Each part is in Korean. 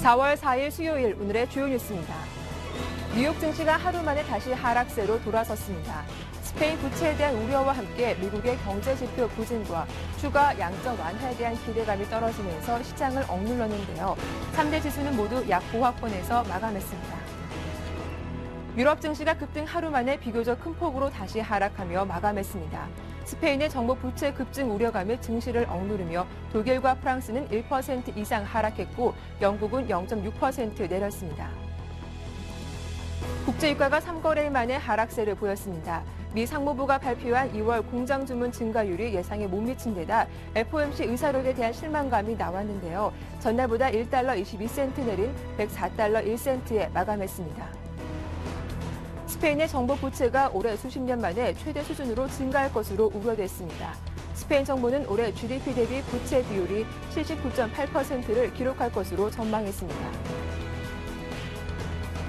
4월 4일 수요일 오늘의 주요 뉴스입니다. 뉴욕 증시가 하루 만에 다시 하락세로 돌아섰습니다. 스페인 부채에 대한 우려와 함께 미국의 경제지표 부진과 추가 양적 완화에 대한 기대감이 떨어지면서 시장을 억눌렀는데요. 3대 지수는 모두 약 보합권에서 마감했습니다. 유럽 증시가 급등 하루 만에 비교적 큰 폭으로 다시 하락하며 마감했습니다. 스페인의 정부 부채 급증 우려감이 증시를 억누르며 독일과 프랑스는 1% 이상 하락했고 영국은 0.6% 내렸습니다. 국제유가가 3거래일 만에 하락세를 보였습니다. 미 상무부가 발표한 2월 공장 주문 증가율이 예상에 못 미친 데다 FOMC 의사록에 대한 실망감이 나왔는데요. 전날보다 1달러 22센트 내린 104달러 1센트에 마감했습니다. 스페인의 정부 부채가 올해 수십 년 만에 최대 수준으로 증가할 것으로 우려됐습니다. 스페인 정부는 올해 GDP 대비 부채 비율이 79.8%를 기록할 것으로 전망했습니다.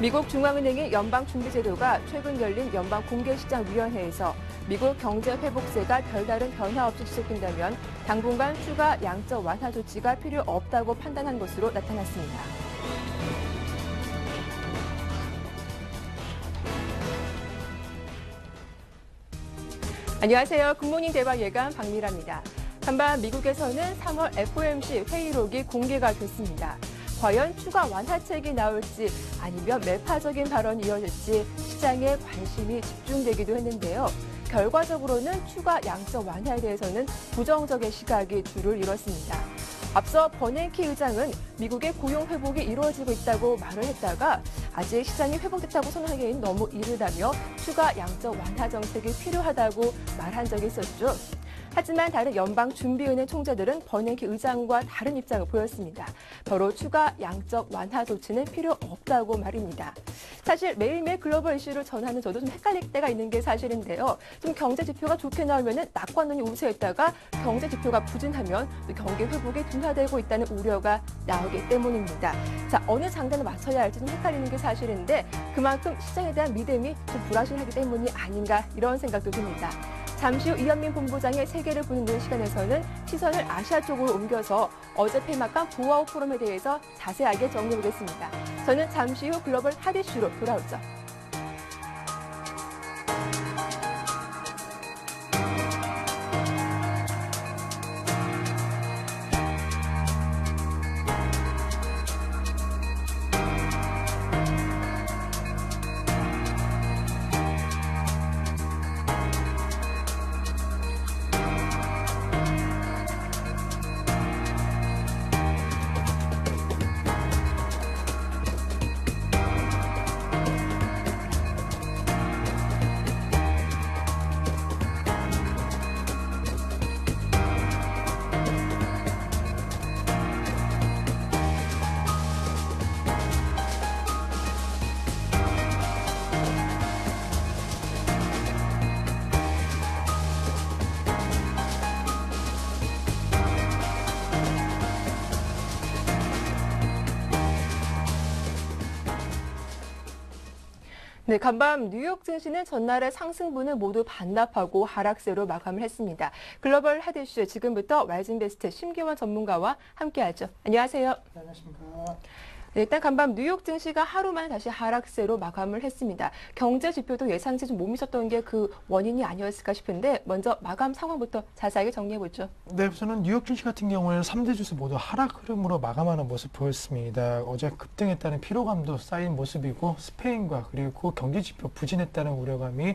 미국 중앙은행의 연방준비제도가 최근 열린 연방공개시장위원회에서 미국 경제회복세가 별다른 변화 없이 지속된다면 당분간 추가 양적 완화 조치가 필요 없다고 판단한 것으로 나타났습니다. 안녕하세요. 굿모닝 대박 예감 박미라입니다. 한반 미국에서는 3월 FOMC 회의록이 공개가 됐습니다. 과연 추가 완화책이 나올지 아니면 매파적인 발언이 이어질지 시장에 관심이 집중되기도 했는데요. 결과적으로는 추가 양적 완화에 대해서는 부정적인 시각이 줄을 이뤘습니다. 앞서 버냉키 의장은 미국의 고용 회복이 이루어지고 있다고 말을 했다가 아직 시장이 회복됐다고 선언하기엔 너무 이르다며 추가 양적 완화 정책이 필요하다고 말한 적이 있었죠. 하지만 다른 연방준비은행 총재들은 버냉키 의장과 다른 입장을 보였습니다. 바로 추가 양적 완화 조치는 필요 없다고 말입니다. 사실 매일매일 글로벌 이슈를 전하는 저도 좀 헷갈릴 때가 있는 게 사실인데요. 좀 경제 지표가 좋게 나오면 낙관론이 우세했다가 경제 지표가 부진하면 경기 회복이 둔화되고 있다는 우려가 나오기 때문입니다. 자, 어느 장단에 맞춰야 할지 좀 헷갈리는 게 사실인데 그만큼 시장에 대한 믿음이 좀 불확실하기 때문이 아닌가 이런 생각도 듭니다. 잠시 후 이현민 본부장의 세계를 보는 시간에서는 시선을 아시아 쪽으로 옮겨서 어제 폐막한 보아우 포럼에 대해서 자세하게 정리해보겠습니다. 저는 잠시 후 글로벌 핫 이슈로 돌아오죠. 네, 간밤 뉴욕 증시는 전날의 상승분을 모두 반납하고 하락세로 마감을 했습니다. 글로벌 핫 이슈 지금부터 와이즈인베스트 심기원 전문가와 함께하죠. 안녕하세요. 안녕하십니까. 네, 일단 간밤 뉴욕 증시가 하루 만에 다시 하락세로 마감을 했습니다. 경제 지표도 예상치 좀 못 미쳤던 게 그 원인이 아니었을까 싶은데 먼저 마감 상황부터 자세하게 정리해보죠. 네, 우선은 뉴욕 증시 같은 경우에는 3대 지수 모두 하락 흐름으로 마감하는 모습 보였습니다. 어제 급등했다는 피로감도 쌓인 모습이고 스페인과 그리고 경기 지표 부진했다는 우려감이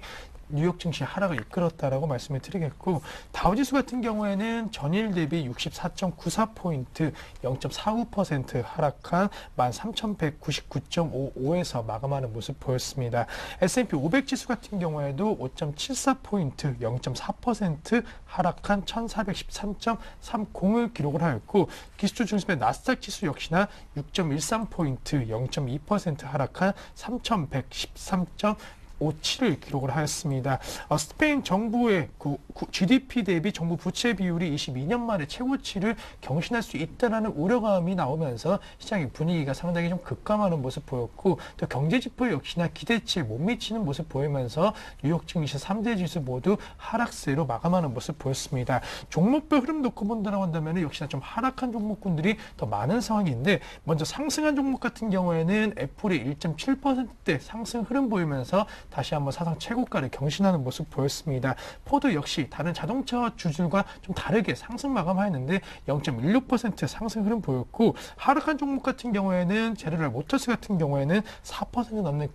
뉴욕 증시 하락을 이끌었다라고 말씀을 드리겠고 다우지수 같은 경우에는 전일 대비 64.94포인트 0.49% 하락한 13,199.55에서 마감하는 모습 보였습니다. S&P 500 지수 같은 경우에도 5.74포인트 0.4% 하락한 1,413.30을 기록을 하였고 기술주 중심의 나스닥 지수 역시나 6.13포인트 0.2% 하락한 3,113. 0.57을 기록을 하였습니다. 스페인 정부의 GDP 대비 정부 부채 비율이 22년 만에 최고치를 경신할 수 있다는 우려감이 나오면서 시장의 분위기가 상당히 좀 급감하는 모습 보였고, 또 경제 지표 역시나 기대치에 못 미치는 모습 보이면서 뉴욕 증시 3대 지수 모두 하락세로 마감하는 모습 보였습니다. 종목별 흐름 놓고 본다고 한다면 역시나 좀 하락한 종목군들이 더 많은 상황인데, 먼저 상승한 종목 같은 경우에는 애플이 1.7%대 상승 흐름 보이면서 다시 한번 사상 최고가를 경신하는 모습 보였습니다. 포드 역시 다른 자동차 주들과 좀 다르게 상승 마감하였는데 0.16% 상승 흐름 보였고, 하락한 종목 같은 경우에는 제너럴 모터스 같은 경우에는 4% 넘는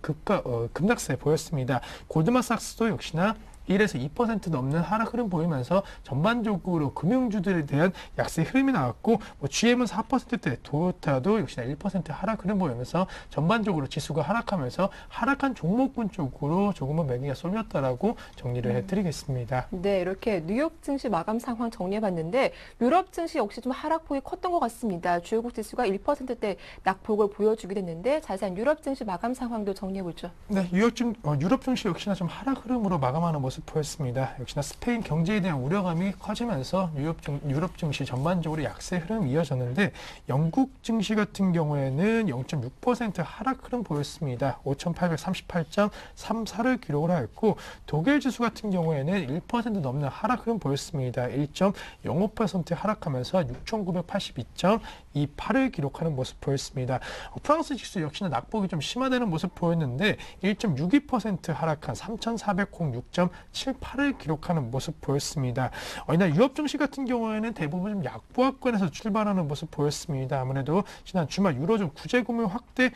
급락세 보였습니다. 골드만삭스도 역시나 1에서 2% 넘는 하락 흐름 보이면서 전반적으로 금융주들에 대한 약세 흐름이 나왔고, GM은 4%대, 도요타도 역시나 1% 하락 흐름 보이면서 전반적으로 지수가 하락하면서 하락한 종목군 쪽으로 조금은 매기가 쏠렸다라고 정리를 해드리겠습니다. 네, 이렇게 뉴욕 증시 마감 상황 정리해봤는데 유럽 증시 역시 좀 하락폭이 컸던 것 같습니다. 주요국 지수가 1%대 낙폭을 보여주게 됐는데 자세한 유럽 증시 마감 상황도 정리해보죠. 네, 유럽 증시 역시나 좀 하락 흐름으로 마감하는 모습 보였습니다. 역시나 스페인 경제에 대한 우려감이 커지면서 유럽 증시 전반적으로 약세 흐름이 이어졌는데, 영국 증시 같은 경우에는 0.6% 하락 흐름 보였습니다. 5,838.34를 기록을 하였고, 독일 지수 같은 경우에는 1% 넘는 하락 흐름 보였습니다. 1.05% 하락하면서 6,982.28을 기록하는 모습 보였습니다. 프랑스 지수 역시나 낙폭이 좀 심화되는 모습 보였는데 1.62% 하락한 3,406.78을 기록하는 모습 보였습니다. 이날 유럽 증시 같은 경우에는 대부분 좀 약보합권에서 출발하는 모습 보였습니다. 아무래도 지난 주말 유로존 구제금융 확대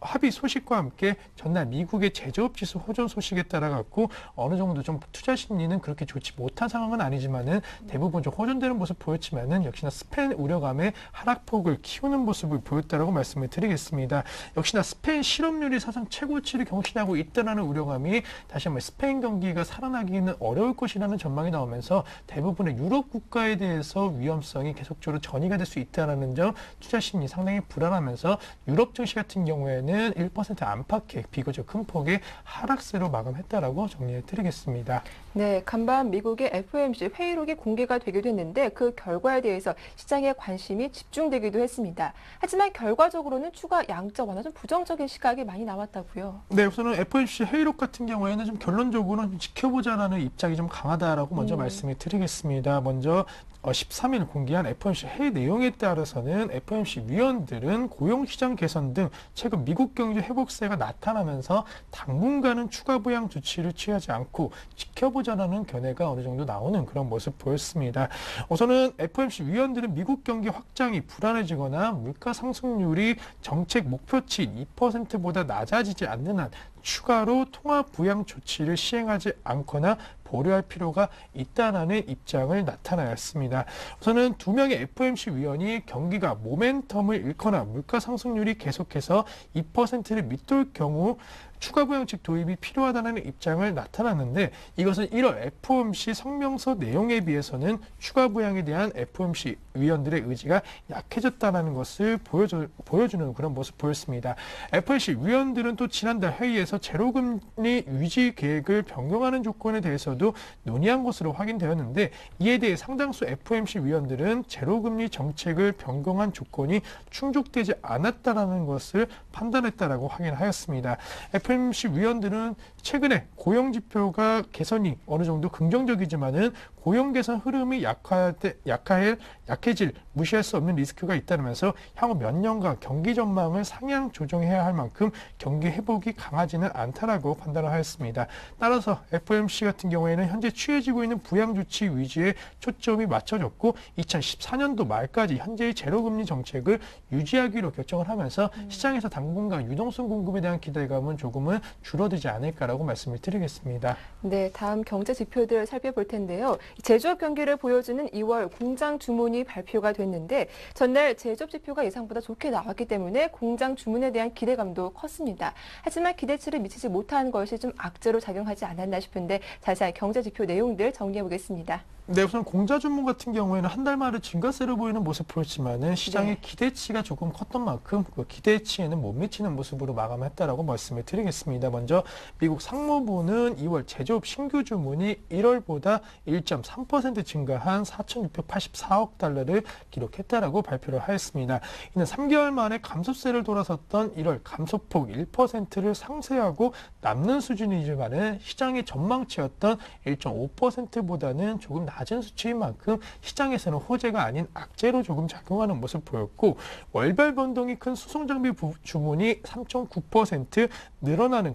합의 소식과 함께 전날 미국의 제조업 지수 호전 소식에 따라 갖고 어느 정도 좀 투자 심리는 그렇게 좋지 못한 상황은 아니지만은 대부분 좀 호전되는 모습 보였지만은 역시나 스페인 우려감에 하락폭을 키우는 모습을 보였다라고 말씀을 드리겠습니다. 역시나 스페인 실업률이 사상 최고치를 경신하고 있다는 우려감이 다시 한번 스페인 경기가 살아나기는 어려울 것이라는 전망이 나오면서 대부분의 유럽 국가에 대해서 위험성이 계속적으로 전이가 될 수 있다는 점, 투자 심리 상당히 불안하면서 유럽 증시 같은 경우에는 1% 안팎의 비교적 큰 폭의 하락세로 마감했다라고 정리해 드리겠습니다. 네, 간밤 미국의 FOMC 회의록이 공개가 되기도 했는데 그 결과에 대해서 시장의 관심이 집중되기도 했습니다. 하지만 결과적으로는 추가 양적 완화 좀 부정적인 시각이 많이 나왔다고요. 네, 우선은 FOMC 회의록 같은 경우에는 좀 결론적으로 좀 지켜보자라는 입장이 좀 강하다라고 먼저 말씀을 드리겠습니다. 먼저 13일 공개한 FOMC 회의 내용에 따라서는 FOMC 위원들은 고용시장 개선 등 최근 미국 경제 회복세가 나타나면서 당분간은 추가 부양 조치를 취하지 않고 지켜보자라는 견해가 어느 정도 나오는 그런 모습 보였습니다. 우선은 FOMC 위원들은 미국 경기 확장이 불안해지거나 물가 상승률이 정책 목표치 2%보다 낮아지지 않는 한 추가로 통화 부양 조치를 시행하지 않거나 보류할 필요가 있다는 입장을 나타내었습니다. 우선은 두 명의 FOMC 위원이 경기가 모멘텀을 잃거나 물가 상승률이 계속해서 2%를 밑돌 경우 추가 부양책 도입이 필요하다는 입장을 나타났는데, 이것은 1월 FOMC 성명서 내용에 비해서는 추가 부양에 대한 FOMC 위원들의 의지가 약해졌다는 것을 보여주는 그런 모습 보였습니다. FOMC 위원들은 또 지난달 회의에서 제로금리 유지 계획을 변경하는 조건에 대해서도 논의한 것으로 확인되었는데, 이에 대해 상당수 FOMC 위원들은 제로금리 정책을 변경한 조건이 충족되지 않았다는 것을 판단했다라고 확인하였습니다. FOMC 위원들은 최근에 고용 지표가 개선이 어느 정도 긍정적이지만은 고용 개선 흐름이 약해질 무시할 수 없는 리스크가 있다면서 향후 몇 년간 경기 전망을 상향 조정해야 할 만큼 경기 회복이 강하지는 않다라고 판단을 하였습니다. 따라서 FOMC 같은 경우에는 현재 취해지고 있는 부양 조치 위주에 초점이 맞춰졌고 2014년도 말까지 현재의 제로금리 정책을 유지하기로 결정을 하면서 시장에서 당분간 유동성 공급에 대한 기대감은 조금은 줄어들지 않을까라고 말씀을 드리겠습니다. 네, 다음 경제 지표들 살펴볼 텐데요. 제조업 경기를 보여주는 2월 공장 주문이 발표가 됐는데 전날 제조업 지표가 예상보다 좋게 나왔기 때문에 공장 주문에 대한 기대감도 컸습니다. 하지만 기대치를 미치지 못한 것이 좀 악재로 작용하지 않았나 싶은데 자세한 경제 지표 내용들 정리해 보겠습니다. 네, 우선 공자주문 같은 경우에는 한 달 만에 증가세를 보이는 모습 보였지만은 시장의 네. 기대치가 조금 컸던 만큼 그 기대치에는 못 미치는 모습으로 마감했다라고 말씀을 드리겠습니다. 먼저 미국 상무부는 2월 제조업 신규 주문이 1월보다 1.3% 증가한 4,684억 달러를 기록했다라고 발표를 하였습니다. 이는 3개월 만에 감소세를 돌아섰던 1월 감소폭 1%를 상쇄하고 남는 수준이지만은 시장의 전망치였던 1.5%보다는 조금 낮은 수치인 만큼 시장에서는 호재가 아닌 악재로 조금 작용하는 모습 보였고, 월별 변동이 큰 수송장비 주문이 3.9% 늘어나는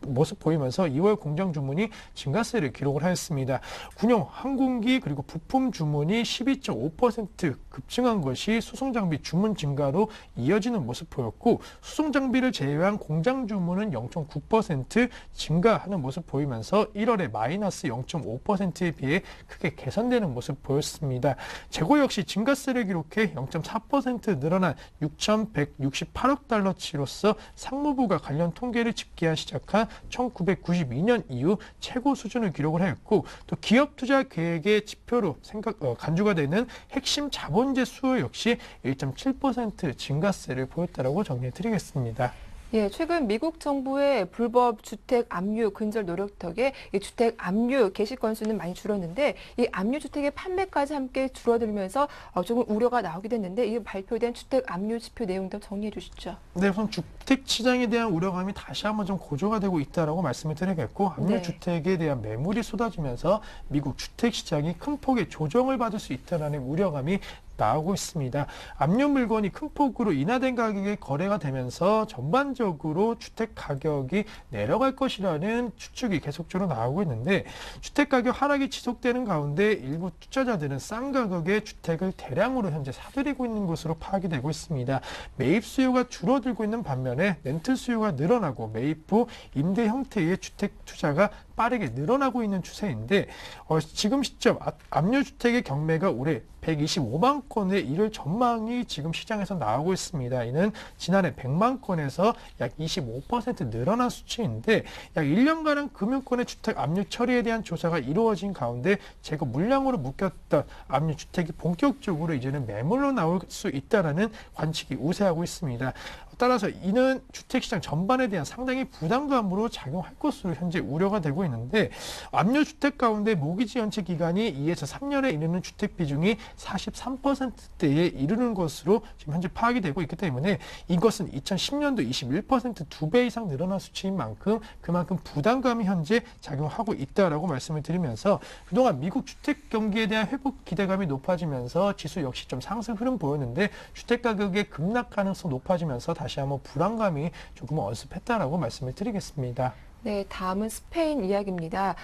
모습 보이면서 2월 공장 주문이 증가세를 기록을 하였습니다. 군용 항공기 그리고 부품 주문이 12.5% 급증한 것이 수송장비 주문 증가로 이어지는 모습 보였고, 수송장비를 제외한 공장 주문은 0.9% 증가하는 모습 보이면서 1월에 마이너스 0.5%에 비해 크게 개선되는 모습 보였습니다. 재고 역시 증가세를 기록해 0.4% 늘어난 6,168억 달러치로서 상무부가 관련 통계를 집계한 시작한 1992년 이후 최고 수준을 기록을 했고, 또 기업 투자 계획의 지표로 간주가 되는 핵심 자본재 수요 역시 1.7% 증가세를 보였다라고 정리해 드리겠습니다. 예, 최근 미국 정부의 불법 주택 압류 근절 노력 덕에 이 주택 압류 개시 건수는 많이 줄었는데 이 압류 주택의 판매까지 함께 줄어들면서 조금 우려가 나오게 됐는데 이 발표된 주택 압류 지표 내용 좀 정리해 주시죠. 네, 우선 주택 시장에 대한 우려감이 다시 한번 좀 고조가 되고 있다라고 말씀을 드리겠고, 압류 네. 주택에 대한 매물이 쏟아지면서 미국 주택 시장이 큰 폭의 조정을 받을 수 있다라는 우려감이 나오고 있습니다. 압류 물건이 큰 폭으로 인하된 가격에 거래가 되면서 전반적으로 주택 가격이 내려갈 것이라는 추측이 계속적으로 나오고 있는데, 주택 가격 하락이 지속되는 가운데 일부 투자자들은 싼 가격에 주택을 대량으로 현재 사들이고 있는 것으로 파악이 되고 있습니다. 매입 수요가 줄어들고 있는 반면에 렌트 수요가 늘어나고 매입 후 임대 형태의 주택 투자가 빠르게 늘어나고 있는 추세인데, 지금 시점 압류주택의 경매가 올해 125만 건에 이를 전망이 지금 시장에서 나오고 있습니다. 이는 지난해 100만 건에서 약 25% 늘어난 수치인데, 약 1년간은 금융권의 주택 압류 처리에 대한 조사가 이루어진 가운데 재고 물량으로 묶였던 압류주택이 본격적으로 이제는 매물로 나올 수 있다는 관측이 우세하고 있습니다. 따라서 이는 주택시장 전반에 대한 상당히 부담감으로 작용할 것으로 현재 우려가 되고 있는데, 압류주택 가운데 모기지 연체 기간이 2에서 3년에 이르는 주택 비중이 43%대에 이르는 것으로 지금 현재 파악이 되고 있기 때문에 이것은 2010년도 21% 2배 이상 늘어난 수치인 만큼 그만큼 부담감이 현재 작용하고 있다라고 말씀을 드리면서, 그동안 미국 주택 경기에 대한 회복 기대감이 높아지면서 지수 역시 좀 상승 흐름 보였는데, 주택 가격의 급락 가능성 높아지면서 다시 한번 불안감이 조금 언습했다라고 말씀을 드리겠습니다. 네, 다음은 스페인 이야기입니다.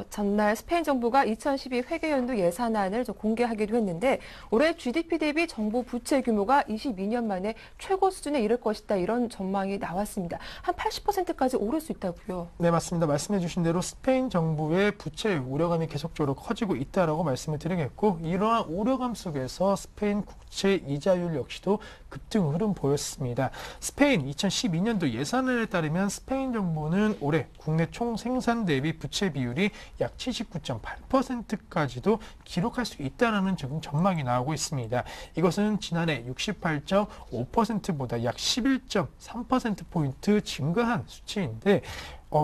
전날 스페인 정부가 2012 회계연도 예산안을 좀 공개하기도 했는데 올해 GDP 대비 정부 부채 규모가 22년 만에 최고 수준에 이를 것이다, 이런 전망이 나왔습니다. 한 80%까지 오를 수 있다고요. 네, 맞습니다. 말씀해 주신 대로 스페인 정부의 부채 우려감이 계속적으로 커지고 있다라고 말씀을 드리겠고, 이러한 우려감 속에서 스페인 국채 이자율 역시도 급등 흐름 보였습니다. 스페인 2012년도 예산안에 따르면 스페인 정부는 올해 국내 총 생산 대비 부채 비율이 약 79.8%까지도 기록할 수 있다는 지금 전망이 나오고 있습니다. 이것은 지난해 68.5%보다 약 11.3%포인트 증가한 수치인데,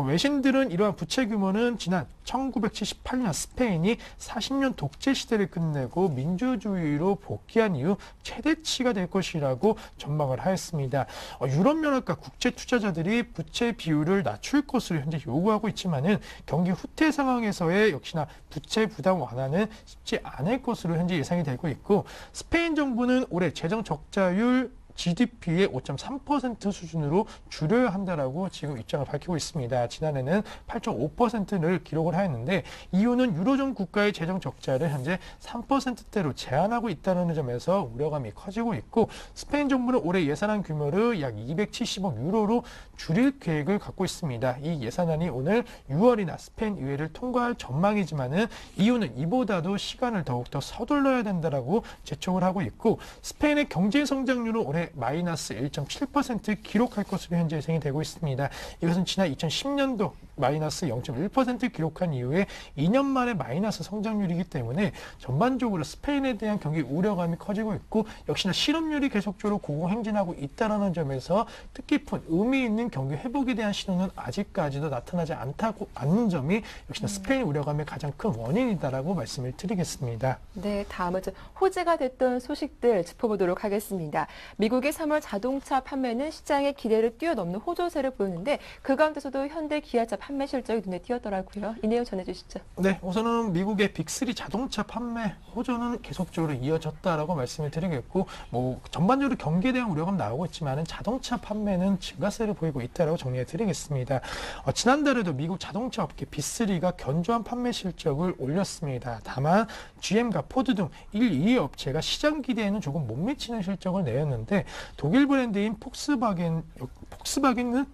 외신들은 이러한 부채 규모는 지난 1978년 스페인이 40년 독재 시대를 끝내고 민주주의로 복귀한 이후 최대치가 될 것이라고 전망을 하였습니다. 유럽연합과 국제 투자자들이 부채 비율을 낮출 것으로 현재 요구하고 있지만은 경기 후퇴 상황에서의 역시나 부채 부담 완화는 쉽지 않을 것으로 현재 예상이 되고 있고, 스페인 정부는 올해 재정 적자율 GDP의 5.3% 수준으로 줄여야 한다라고 지금 입장을 밝히고 있습니다. 지난해는 8.5%를 기록을 하였는데, 이유는 유로존 국가의 재정 적자를 현재 3%대로 제한하고 있다는 점에서 우려감이 커지고 있고, 스페인 정부는 올해 예산안 규모를 약 270억 유로로 줄일 계획을 갖고 있습니다. 이 예산안이 오늘 6월이나 스페인 의회를 통과할 전망이지만은 이유는 이보다도 시간을 더욱더 서둘러야 된다라고 재촉을 하고 있고, 스페인의 경제 성장률은 올해 마이너스 1.7% 기록할 것으로 현재 예상이 되고 있습니다. 이것은 지난 2010년도 마이너스 0.1% 기록한 이후에 2년 만에 마이너스 성장률이기 때문에 전반적으로 스페인에 대한 경기 우려감이 커지고 있고 역시나 실업률이 계속적으로 고공행진하고 있다는 점에서 뜻깊은 의미 있는 경기 회복에 대한 신호는 아직까지도 나타나지 않는 점이 역시나 스페인 우려감의 가장 큰 원인이다라고 말씀을 드리겠습니다. 네, 다음은 호재가 됐던 소식들 짚어보도록 하겠습니다. 미국의 3월 자동차 판매는 시장의 기대를 뛰어넘는 호조세를 보였는데 그 가운데서도 현대 기아차 판매 실적이 눈에 띄었더라고요. 이 내용 전해주시죠. 네, 우선은 미국의 빅3 자동차 판매 호조는 계속적으로 이어졌다라고 말씀을 드리겠고, 전반적으로 경기에 대한 우려감 나오고 있지만은 자동차 판매는 증가세를 보이고 있다라고 정리해 드리겠습니다. 지난달에도 미국 자동차 업계 빅3가 견조한 판매 실적을 올렸습니다. 다만 GM과 포드 등 1, 2위 업체가 시장 기대에는 조금 못 미치는 실적을 내었는데 독일 브랜드인 폭스바겐은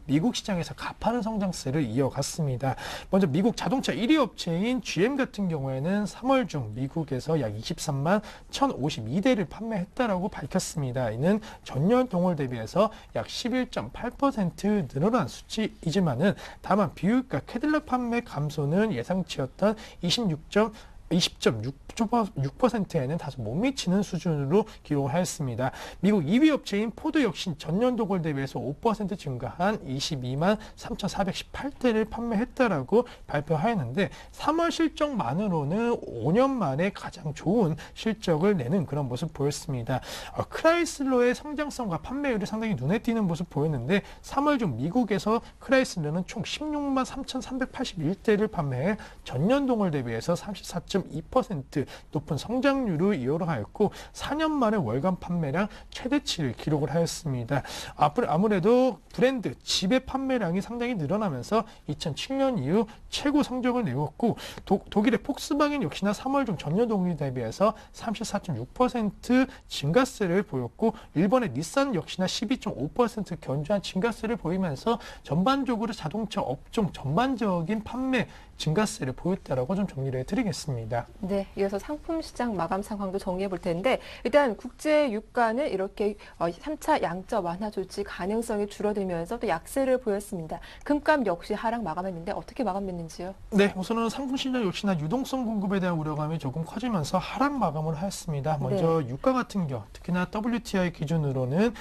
미국 시장에서 가파른 성장세를 이어갔습니다. 먼저 미국 자동차 1위 업체인 GM 같은 경우에는 3월 중 미국에서 약 23만 1,052대를 판매했다라고 밝혔습니다. 이는 전년 동월 대비해서 약 11.8% 늘어난 수치이지만은 다만 비율과 캐딜락 판매 감소는 예상치였던 20.6%에는 다소 못 미치는 수준으로 기록을 하였습니다. 미국 2위 업체인 포드 역시 전년 동월 대비해서 5% 증가한 22만 3,418대를 판매했다라고 발표하였는데 3월 실적만으로는 5년 만에 가장 좋은 실적을 내는 그런 모습 보였습니다. 크라이슬러의 성장성과 판매율이 상당히 눈에 띄는 모습 보였는데 3월 중 미국에서 크라이슬러는 총 16만 3,381대를 판매해 전년 동월 대비해서 34.2% 높은 성장률을 이어가였고 4년 만에 월간 판매량 최대치를 기록을 하였습니다. 아무래도 브랜드 지배 판매량이 상당히 늘어나면서 2007년 이후 최고 성적을 내었고 독일의 폭스바겐 역시나 3월 중 전년 동기 대비해서 34.6% 증가세를 보였고 일본의 닛산 역시나 12.5% 견조한 증가세를 보이면서 전반적으로 자동차 업종 전반적인 판매 증가세를 보였다라고 좀 정리를 해드리겠습니다. 네, 이어서 상품 시장 마감 상황도 정리해 볼 텐데 일단 국제 유가는 이렇게 3차 양적 완화 조치 가능성이 줄어들면서 또 약세를 보였습니다. 금값 역시 하락 마감했는데 어떻게 마감됐는지요? 네, 우선은 상품 시장 역시나 유동성 공급에 대한 우려감이 조금 커지면서 하락 마감을 하였습니다. 먼저 유가 같은 경우 특히나 WTI 기준으로는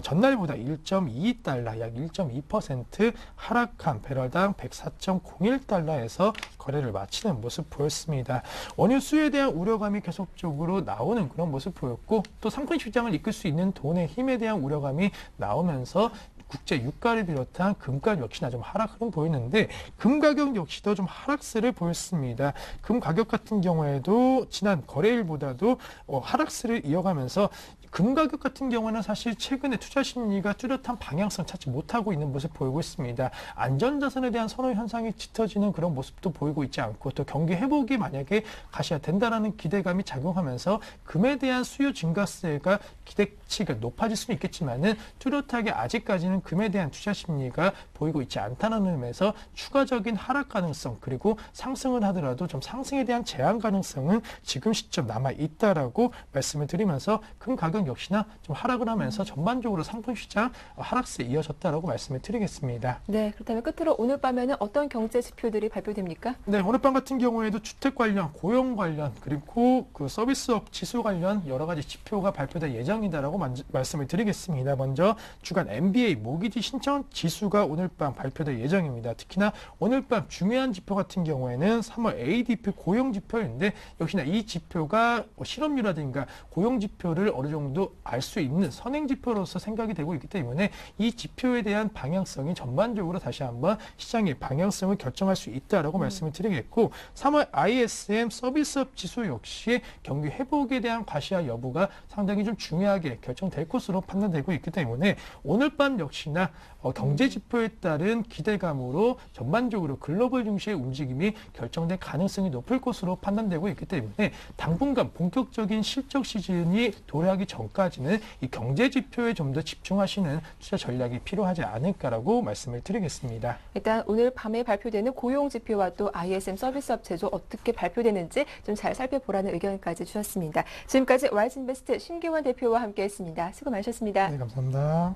전날보다 1.22달러, 약 1.2% 하락한 배럴당 104.01달러에서 거래를 마치는 모습 보였습니다. 원유 수요에 대한 우려감이 계속적으로 나오는 그런 모습 보였고 또 상품 시장을 이끌 수 있는 돈의 힘에 대한 우려감이 나오면서 국제 유가를 비롯한 금가 역시나 좀 하락 흐름 보이는데 금 가격 역시도 좀 하락세를 보였습니다. 금 가격 같은 경우에도 지난 거래일보다도 하락세를 이어가면서 금 가격 같은 경우는 사실 최근에 투자 심리가 뚜렷한 방향성 찾지 못하고 있는 모습 보이고 있습니다. 안전자산에 대한 선호 현상이 짙어지는 그런 모습도 보이고 있지 않고 또 경기 회복이 만약에 가셔야 된다라는 기대감이 작용하면서 금에 대한 수요 증가세가 기대치가 높아질 수는 있겠지만은 뚜렷하게 아직까지는 금에 대한 투자 심리가 보이고 있지 않다는 의미에서 추가적인 하락 가능성 그리고 상승을 하더라도 좀 상승에 대한 제한 가능성은 지금 시점 남아 있다라고 말씀을 드리면서 금 가격 역시나 좀 하락을 하면서 전반적으로 상품 시장 하락세에 이어졌다라고 말씀을 드리겠습니다. 네, 그렇다면 끝으로 오늘 밤에는 어떤 경제 지표들이 발표됩니까? 네, 오늘 밤 같은 경우에도 주택 관련, 고용 관련, 그리고 그 서비스업 지수 관련 여러 가지 지표가 발표될 예정이다라고 말씀을 드리겠습니다. 먼저 주간 MBA 모기지 신청 지수가 오늘 밤 발표될 예정입니다. 특히나 오늘 밤 중요한 지표 같은 경우에는 3월 ADP 고용 지표인데 역시나 이 지표가 실업률이라든가 고용 지표를 어느 정도 알 수 있는 선행 지표로서 생각이 되고 있기 때문에 이 지표에 대한 방향성이 전반적으로 다시 한번 시장의 방향성을 결정할 수 있다라고 말씀을 드리겠고 3월 ISM 서비스업 지수 역시 경기 회복에 대한 과시화 여부가 상당히 좀 중요하게 결정될 것으로 판단되고 있기 때문에 오늘 밤 역시나 경제 지표에 따른 기대감으로 전반적으로 글로벌 증시의 움직임이 결정될 가능성이 높을 것으로 판단되고 있기 때문에 당분간 본격적인 실적 시즌이 도래하기 전까지는 이 경제 지표에 좀 더 집중하시는 투자 전략이 필요하지 않을까라고 말씀을 드리겠습니다. 일단 오늘 밤에 발표되는 고용 지표와 또 ISM 서비스업 제조 어떻게 발표되는지 좀 잘 살펴보라는 의견까지 주셨습니다. 지금까지 와이즈인베스트 심기원 대표와 함께했습니다. 수고 많으셨습니다. 네, 감사합니다.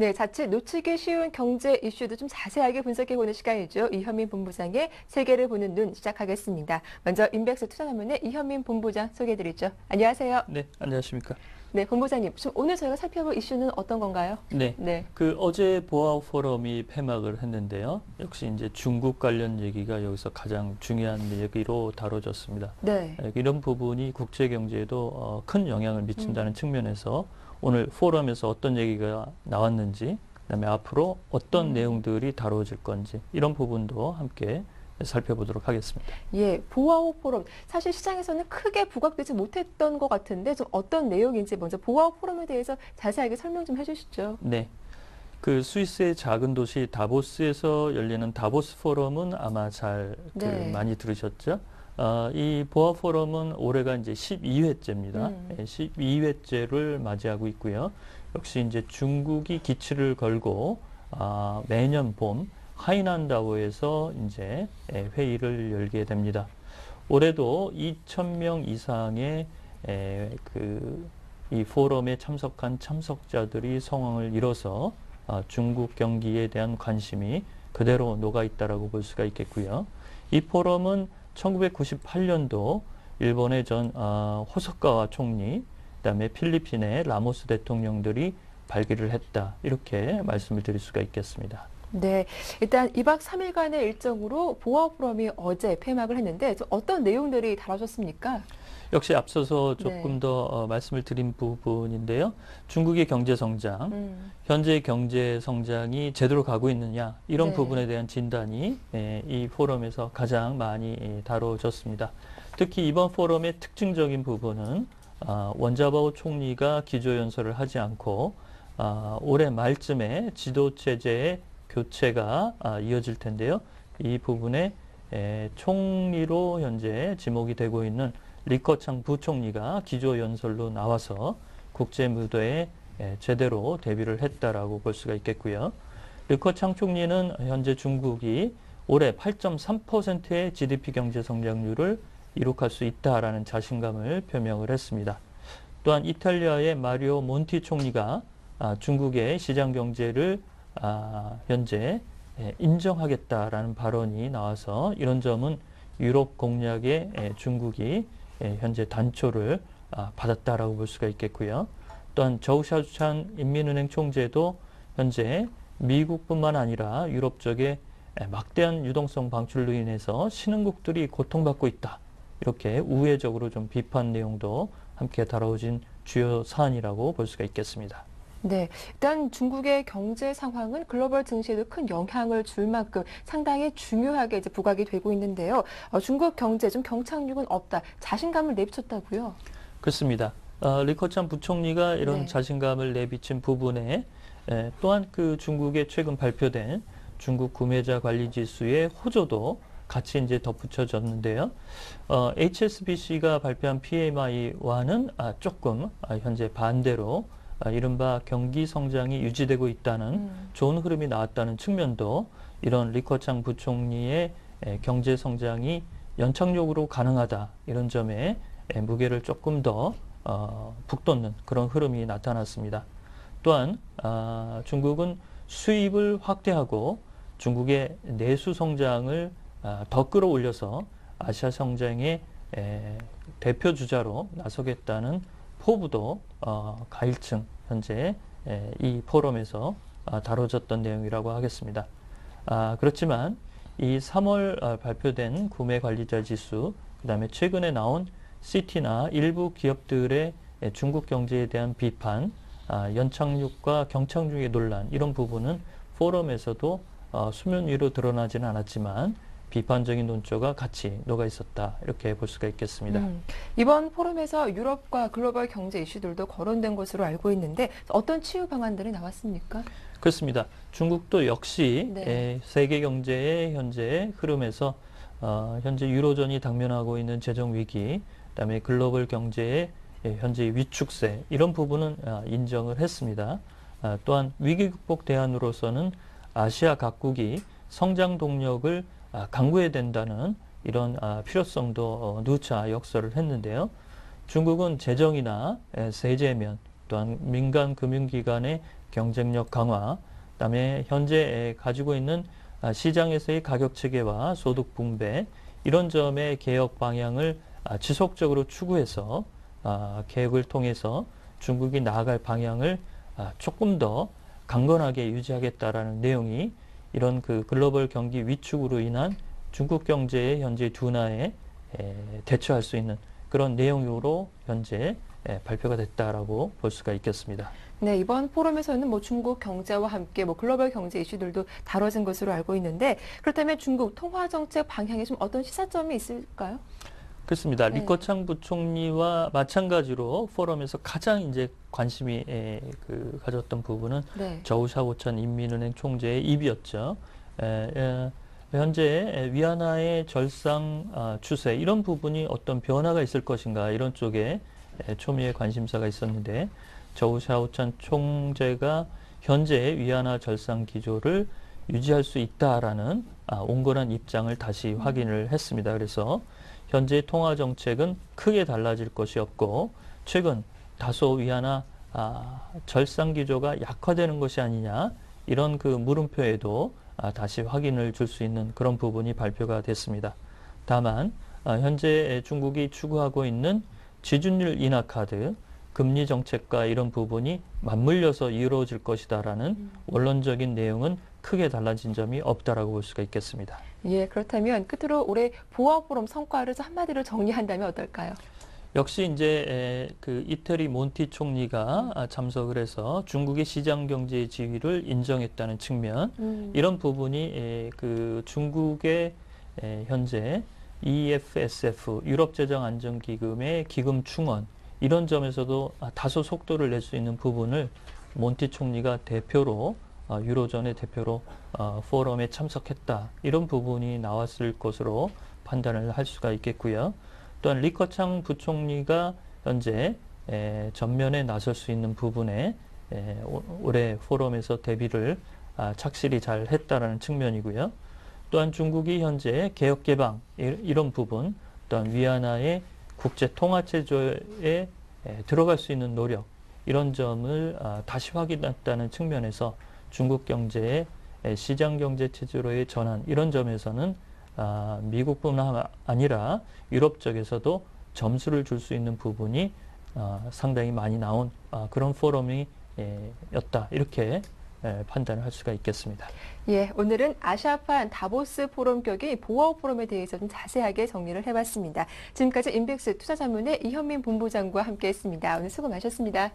네, 자칫 놓치기 쉬운 경제 이슈도 좀 자세하게 분석해보는 시간이죠. 이현민 본부장의 세계를 보는 눈 시작하겠습니다. 먼저 인백스 투자자문의 이현민 본부장 소개해드리죠. 안녕하세요. 네, 안녕하십니까. 네, 본부장님. 지금 오늘 저희가 살펴볼 이슈는 어떤 건가요? 네, 네. 어제 보아우 포럼이 폐막을 했는데요. 역시 이제 중국 관련 얘기가 여기서 가장 중요한 얘기로 다뤄졌습니다. 네. 이런 부분이 국제 경제에도 큰 영향을 미친다는 측면에서 오늘 포럼에서 어떤 얘기가 나왔는지, 그다음에 앞으로 어떤 내용들이 다뤄질 건지 이런 부분도 함께 살펴보도록 하겠습니다. 예, 보아오 포럼. 사실 시장에서는 크게 부각되지 못했던 것 같은데 좀 어떤 내용인지 먼저 보아오 포럼에 대해서 자세하게 설명 좀 해주시죠. 네. 그 스위스의 작은 도시 다보스에서 열리는 다보스 포럼은 아마 잘 네. 많이 들으셨죠? 이 보아 포럼은 올해가 이제 12회째입니다. 12회째를 맞이하고 있고요. 역시 이제 중국이 기치를 걸고 매년 봄 하이난다오에서 이제 회의를 열게 됩니다. 올해도 2,000명 이상의 이 포럼에 참석한 참석자들이 성황을 이뤄서 중국 경기에 대한 관심이 그대로 녹아 있다라고 볼 수가 있겠고요. 이 포럼은 1998년도 일본의 전 호소카와 총리, 그다음에 필리핀의 라모스 대통령들이 발기를 했다. 이렇게 말씀을 드릴 수가 있겠습니다. 네, 일단 2박 3일간의 일정으로 보아 포럼이 어제 폐막을 했는데 좀 어떤 내용들이 다뤄졌습니까? 역시 앞서서 조금 네. 더 말씀을 드린 부분인데요. 중국의 경제 성장, 현재 경제 성장이 제대로 가고 있느냐 이런 네. 부분에 대한 진단이 이 포럼에서 가장 많이 다뤄졌습니다. 특히 이번 포럼의 특징적인 부분은 원자바오 총리가 기조연설을 하지 않고 올해 말쯤에 지도체제의 교체가 이어질 텐데요. 이 부분에 총리로 현재 지목이 되고 있는 리커창 부총리가 기조연설로 나와서 국제 무대에 제대로 데뷔를 했다라고 볼 수가 있겠고요. 리커창 총리는 현재 중국이 올해 8.3%의 GDP 경제 성장률을 이룩할 수 있다라는 자신감을 표명을 했습니다. 또한 이탈리아의 마리오 몬티 총리가 중국의 시장 경제를 현재 인정하겠다라는 발언이 나와서 이런 점은 유럽 공략에 중국이 현재 단초를 받았다라고 볼 수가 있겠고요. 또한 저우샤우찬 인민은행 총재도 현재 미국뿐만 아니라 유럽 쪽에 막대한 유동성 방출로 인해서 신흥국들이 고통받고 있다. 이렇게 우회적으로 좀 비판 내용도 함께 다뤄진 주요 사안이라고 볼 수가 있겠습니다. 네, 일단 중국의 경제 상황은 글로벌 증시에도 큰 영향을 줄 만큼 상당히 중요하게 이제 부각이 되고 있는데요. 중국 경제 좀 경착륙은 없다. 자신감을 내비쳤다고요? 그렇습니다. 리커창 부총리가 이런 네. 자신감을 내비친 부분에 또한 그 중국의 최근 발표된 중국 구매자 관리 지수의 호조도 같이 이제 덧붙여졌는데요. HSBC가 발표한 PMI와는 조금 현재 반대로 이른바 경기 성장이 유지되고 있다는 좋은 흐름이 나왔다는 측면도 이런 리커창 부총리의 경제 성장이 연착륙으로 가능하다 이런 점에 무게를 조금 더 북돋는 그런 흐름이 나타났습니다. 또한 중국은 수입을 확대하고 중국의 내수 성장을 더 끌어올려서 아시아 성장의 대표 주자로 나서겠다는 포부도 가일층 현재 이 포럼에서 다뤄졌던 내용이라고 하겠습니다. 그렇지만 이 3월 발표된 구매 관리자 지수, 그다음에 최근에 나온 시티나 일부 기업들의 중국 경제에 대한 비판, 연착륙과 경착륙의 논란 이런 부분은 포럼에서도 수면 위로 드러나지는 않았지만 비판적인 논조가 같이 녹아 있었다 이렇게 볼 수가 있겠습니다. 이번 포럼에서 유럽과 글로벌 경제 이슈들도 거론된 것으로 알고 있는데 어떤 치유 방안들이 나왔습니까? 그렇습니다. 중국도 역시 네. 세계 경제의 현재 흐름에서 현재 유로존이 당면하고 있는 재정 위기, 그다음에 글로벌 경제의 현재 위축세 이런 부분은 인정을 했습니다. 또한 위기 극복 대안으로서는 아시아 각국이 성장 동력을 강구해야 된다는 이런 필요성도 누차 역설을 했는데요. 중국은 재정이나 세제면 또한 민간 금융기관의 경쟁력 강화, 그다음에 현재 가지고 있는 시장에서의 가격 체계와 소득 분배 이런 점의 개혁 방향을 지속적으로 추구해서 개혁을 통해서 중국이 나아갈 방향을 조금 더 강건하게 유지하겠다라는 내용이 이런 그 글로벌 경기 위축으로 인한 중국 경제의 현재 둔화에 대처할 수 있는 그런 내용으로 현재 발표가 됐다라고 볼 수가 있겠습니다. 네, 이번 포럼에서는 뭐 중국 경제와 함께 뭐 글로벌 경제 이슈들도 다뤄진 것으로 알고 있는데 그렇다면 중국 통화 정책 방향에 좀 어떤 시사점이 있을까요? 그렇습니다. 네. 리커창 부총리와 마찬가지로 포럼에서 가장 이제 관심이 가졌던 부분은 네. 저우샤오찬 인민은행 총재의 입이었죠. 현재 위안화의 절상 추세 이런 부분이 어떤 변화가 있을 것인가 이런 쪽에 초미의 관심사가 있었는데 저우샤오찬 총재가 현재 위안화 절상 기조를 유지할 수 있다라는 온건한 입장을 다시 확인을 했습니다. 그래서 현재 통화 정책은 크게 달라질 것이 없고 최근 다소 위안화 절상 기조가 약화되는 것이 아니냐 이런 그 물음표에도 다시 확인을 줄 수 있는 그런 부분이 발표가 됐습니다. 다만 현재 중국이 추구하고 있는 지준율 인하 카드 금리 정책과 이런 부분이 맞물려서 이루어질 것이다라는 원론적인 내용은 크게 달라진 점이 없다라고 볼 수가 있겠습니다. 예, 그렇다면 끝으로 올해 보아 포럼 성과를 좀 한마디로 정리한다면 어떨까요? 역시 이제 그 이태리 몬티 총리가 참석을 해서 중국의 시장 경제 지위를 인정했다는 측면 이런 부분이 그 중국의 현재 EFSF 유럽재정안정기금의 기금 충원 이런 점에서도 다소 속도를 낼 수 있는 부분을 몬티 총리가 대표로 유로존의 대표로 포럼에 참석했다. 이런 부분이 나왔을 것으로 판단을 할 수가 있겠고요. 또한 리커창 부총리가 현재 전면에 나설 수 있는 부분에 올해 포럼에서 대비를 착실히 잘 했다라는 측면이고요. 또한 중국이 현재 개혁 개방 이런 부분, 또한 위안화의 국제 통화체제에 들어갈 수 있는 노력 이런 점을 다시 확인했다는 측면에서 중국 경제의 시장 경제 체제로의 전환 이런 점에서는 미국뿐만 아니라 유럽 쪽에서도 점수를 줄 수 있는 부분이 상당히 많이 나온 그런 포럼이었다 이렇게 판단을 할 수가 있겠습니다. 예, 오늘은 아시아판 다보스 포럼 격의 보아 포럼에 대해서 좀 자세하게 정리를 해봤습니다. 지금까지 인백스 투자자문의 이현민 본부장과 함께했습니다. 오늘 수고 많으셨습니다.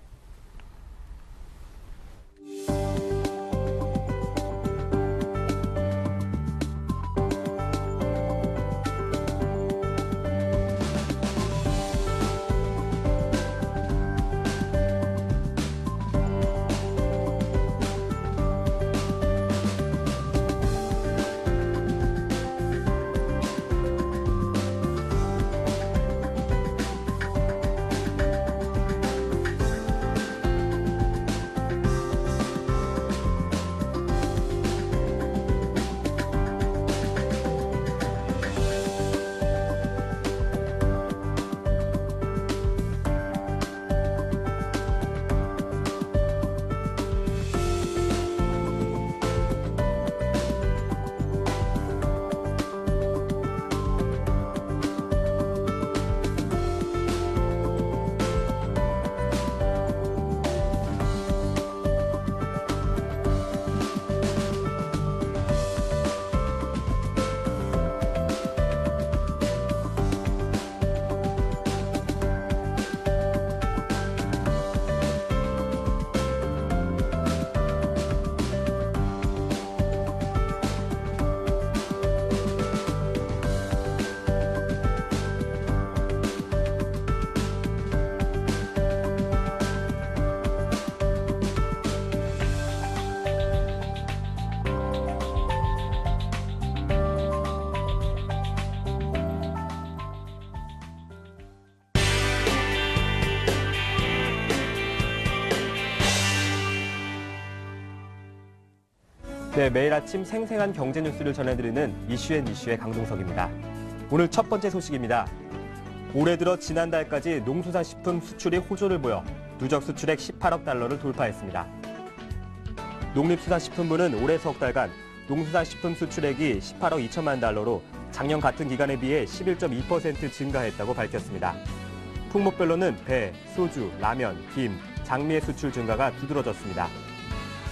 네, 매일 아침 생생한 경제 뉴스를 전해드리는 이슈의 강동석입니다. 오늘 첫 번째 소식입니다. 올해 들어 지난달까지 농수산식품 수출이 호조를 보여 누적 수출액 18억 달러를 돌파했습니다. 농림수산식품부는 올해 석 달간 농수산식품 수출액이 18억 2천만 달러로 작년 같은 기간에 비해 11.2% 증가했다고 밝혔습니다. 품목별로는 배, 소주, 라면, 김, 장미의 수출 증가가 두드러졌습니다.